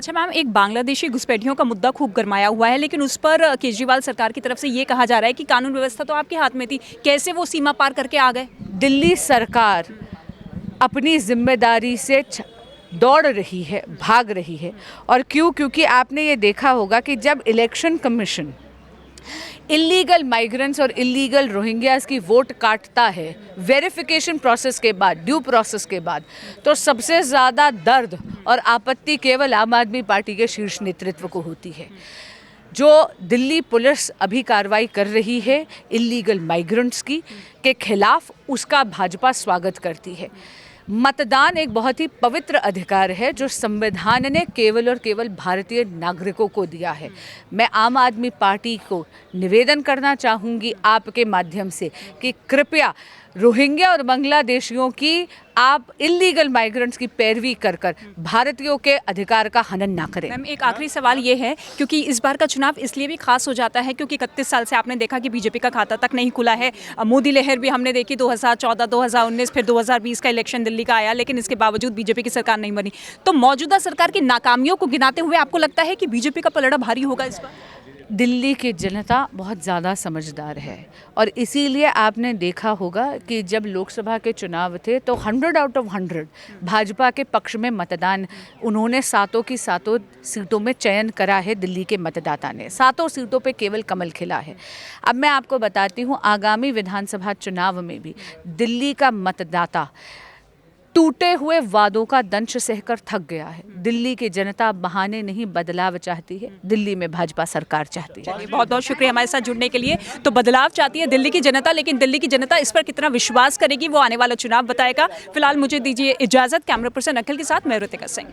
अच्छा मैम, एक बांग्लादेशी घुसपैठियों का मुद्दा खूब गरमाया हुआ है, लेकिन उस पर केजरीवाल सरकार की तरफ से ये कहा जा रहा है कि कानून व्यवस्था तो आपके हाथ में थी, कैसे वो सीमा पार करके आ गए? दिल्ली सरकार अपनी जिम्मेदारी से दौड़ रही है, भाग रही है। और क्यों? क्योंकि आपने ये देखा होगा कि जब इलेक्शन कमीशन इलीगल माइग्रेंट्स और इलीगल रोहिंग्यास की वोट काटता है वेरिफिकेशन प्रोसेस के बाद, ड्यू प्रोसेस के बाद, तो सबसे ज़्यादा दर्द और आपत्ति केवल आम आदमी पार्टी के शीर्ष नेतृत्व को होती है। जो दिल्ली पुलिस अभी कार्रवाई कर रही है इलीगल माइग्रेंट्स की के खिलाफ, उसका भाजपा स्वागत करती है। मतदान एक बहुत ही पवित्र अधिकार है जो संविधान ने केवल और केवल भारतीय नागरिकों को दिया है। मैं आम आदमी पार्टी को निवेदन करना चाहूँगी आपके माध्यम से कि कृपया रोहिंग्या और बांग्लादेशियों की, आप इलीगल माइग्रेंट्स की पैरवी कर कर भारतीयों के अधिकार का हनन ना करें। मैम, एक आखिरी सवाल ये है, क्योंकि इस बार का चुनाव इसलिए भी खास हो जाता है क्योंकि 31 साल से आपने देखा कि बीजेपी का खाता तक नहीं खुला है। मोदी लहर भी हमने देखी 2014, 2019, फिर 2020 का इलेक्शन दिल्ली का आया, लेकिन इसके बावजूद बीजेपी की सरकार नहीं बनी। तो मौजूदा सरकार की नाकामियों को गिनाते हुए आपको लगता है कि बीजेपी का पलड़ा भारी होगा इस बार? दिल्ली की जनता बहुत ज़्यादा समझदार है और इसीलिए आपने देखा होगा कि जब लोकसभा के चुनाव थे तो 100 आउट ऑफ 100 भाजपा के पक्ष में मतदान, उन्होंने सातों की सातों सीटों में चयन करा है। दिल्ली के मतदाता ने सातों सीटों पे केवल कमल खिला है। अब मैं आपको बताती हूँ, आगामी विधानसभा चुनाव में भी दिल्ली का मतदाता टूटे हुए वादों का दंश सहकर थक गया है। दिल्ली की जनता बहाने नहीं, बदलाव चाहती है। दिल्ली में भाजपा सरकार चाहती है। बहुत बहुत शुक्रिया हमारे साथ जुड़ने के लिए। तो बदलाव चाहती है दिल्ली की जनता, लेकिन दिल्ली की जनता इस पर कितना विश्वास करेगी वो आने वाला चुनाव बताएगा। फिलहाल मुझे दीजिए इजाजत। कैमरा पर्सन अखिल के साथ मैं ऋतिका सिंह।